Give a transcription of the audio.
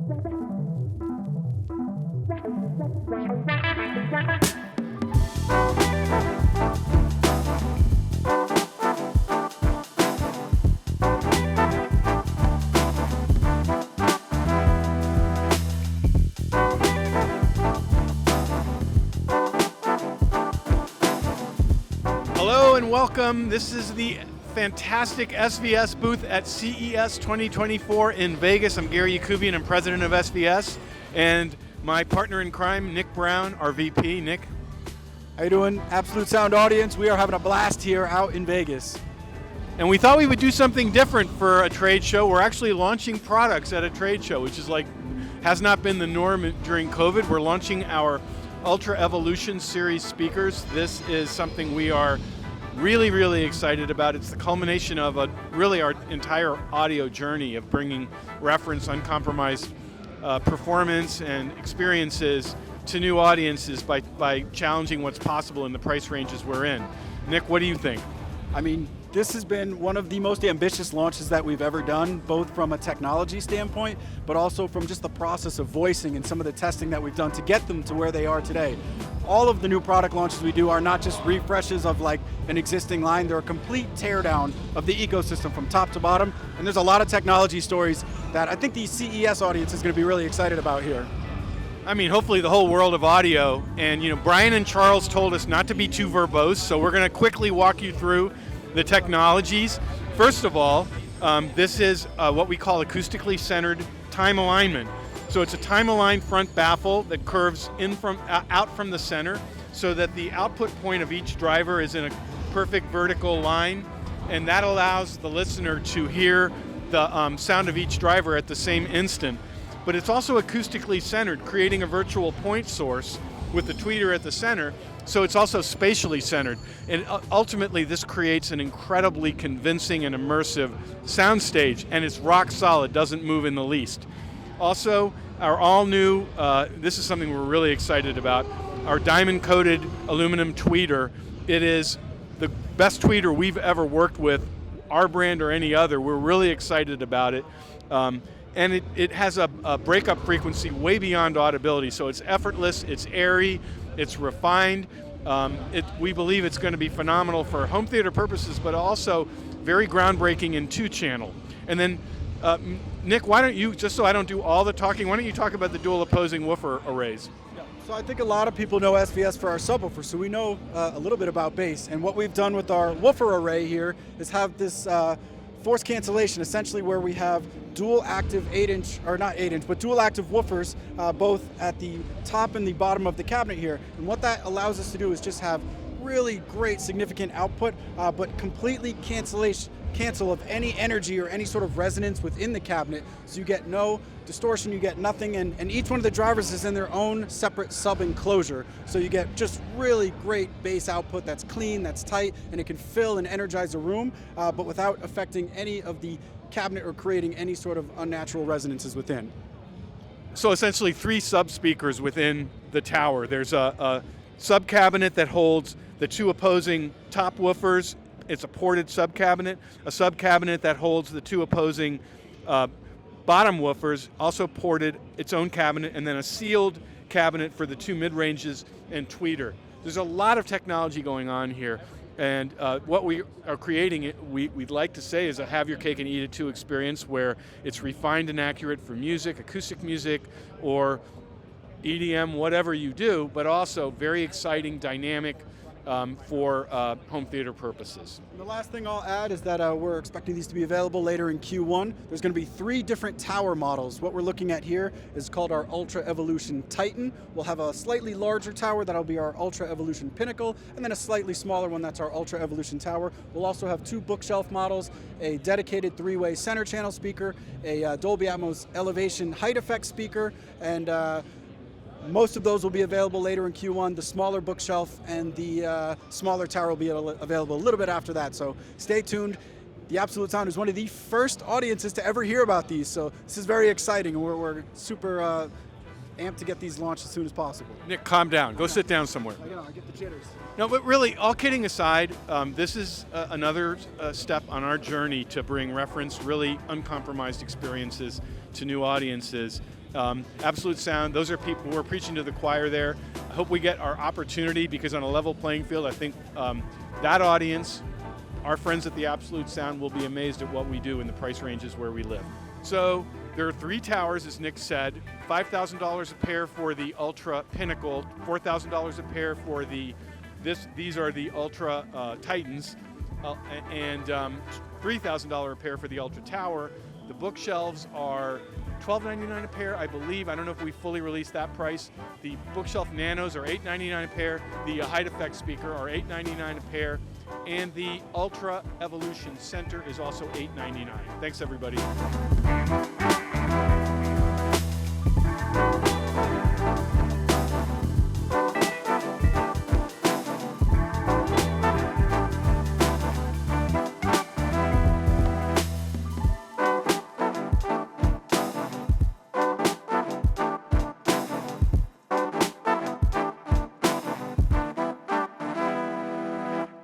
Hello and welcome. This is the fantastic SVS booth at CES 2024 in Vegas. I'm Gary Yakubian, I'm president of SVS, and my partner in crime, Nick Brown, our VP. Nick. How you doing, Absolute Sound audience? We are having a blast here out in Vegas. And we thought we would do something different for a trade show. We're actually launching products at a trade show, which is has not been the norm during COVID. We're launching our Ultra Evolution series speakers. This is something we are really, really excited about. It's the culmination of really our entire audio journey of bringing reference, uncompromised performance and experiences to new audiences by challenging what's possible in the price ranges we're in. Nick, what do you think? I mean, this has been one of the most ambitious launches that we've ever done, both from a technology standpoint, but also from just the process of voicing and some of the testing that we've done to get them to where they are today. All of the new product launches we do are not just refreshes of like an existing line, they're a complete teardown of the ecosystem from top to bottom, and there's a lot of technology stories that I think the CES audience is going to be really excited about here. I mean, hopefully the whole world of audio, and Brian and Charles told us not to be too verbose, so we're going to quickly walk you through the technologies. First of all, this is what we call acoustically centered time alignment. So it's a time-aligned front baffle that curves out from the center so that the output point of each driver is in a perfect vertical line, and that allows the listener to hear the sound of each driver at the same instant. But it's also acoustically centered, creating a virtual point source with the tweeter at the center, so it's also spatially centered. And ultimately this creates an incredibly convincing and immersive soundstage, and it's rock solid, doesn't move in the least. Also, our all-new, this is something we're really excited about, our diamond-coated aluminum tweeter. It is the best tweeter we've ever worked with, our brand or any other. We're really excited about it. And it has a breakup frequency way beyond audibility, so it's effortless, it's airy, it's refined. We believe it's going to be phenomenal for home theater purposes, but also very groundbreaking in 2-channel. And then, Nick, why don't you, just so I don't do all the talking, why don't you talk about the dual opposing woofer arrays? Yeah. So I think a lot of people know SVS for our subwoofer, so we know a little bit about bass. And what we've done with our woofer array here is have this force cancellation, essentially where we have dual active 8-inch, or not 8-inch, but dual active woofers, both at the top and the bottom of the cabinet here. And what that allows us to do is just have really great significant output, but completely cancel of any energy or any sort of resonance within the cabinet, so you get no distortion, you get nothing, and each one of the drivers is in their own separate sub-enclosure, so you get just really great bass output that's clean, that's tight, and it can fill and energize a room, but without affecting any of the cabinet or creating any sort of unnatural resonances within. So essentially 3 sub-speakers within the tower. There's a sub-cabinet that holds the 2 opposing top woofers. It's a ported sub-cabinet, a sub-cabinet that holds the 2 opposing bottom woofers, also ported its own cabinet, and then a sealed cabinet for the 2 mid-ranges and tweeter. There's a lot of technology going on here, and what we are creating, we'd like to say, is a have your cake and eat it too experience where it's refined and accurate for music, acoustic music, or EDM, whatever you do, but also very exciting, dynamic, for home theater purposes. And the last thing I'll add is that we're expecting these to be available later in Q1. There's going to be 3 different tower models. What we're looking at here is called our Ultra Evolution Titan. We'll have a slightly larger tower, that'll be our Ultra Evolution Pinnacle, and then a slightly smaller one, that's our Ultra Evolution Tower. We'll also have 2 bookshelf models, a dedicated 3-way center channel speaker, a Dolby Atmos Elevation height effect speaker, and most of those will be available later in Q1. The smaller bookshelf and the smaller tower will be available a little bit after that, so stay tuned. The Absolute Sound is one of the first audiences to ever hear about these, so this is very exciting, and we're super amped to get these launched as soon as possible. Nick, calm down. Go sit down somewhere. I get the jitters. No, but really, all kidding aside, this is another step on our journey to bring reference, really uncompromised experiences to new audiences. Absolute Sound, those are people who are preaching to the choir there. I hope we get our opportunity, because on a level playing field, I think that audience, our friends at the Absolute Sound, will be amazed at what we do in the price ranges where we live. So there are 3 towers, as Nick said, $5,000 a pair for the Ultra Pinnacle, $4,000 a pair for the, these are the Ultra Titans, and $3,000 a pair for the Ultra Tower. The bookshelves are $12.99 a pair, I believe. I don't know if we fully released that price. The bookshelf nanos are $8.99 a pair. The height effect speaker are $8.99 a pair. And the Ultra Evolution Center is also $8.99. Thanks, everybody.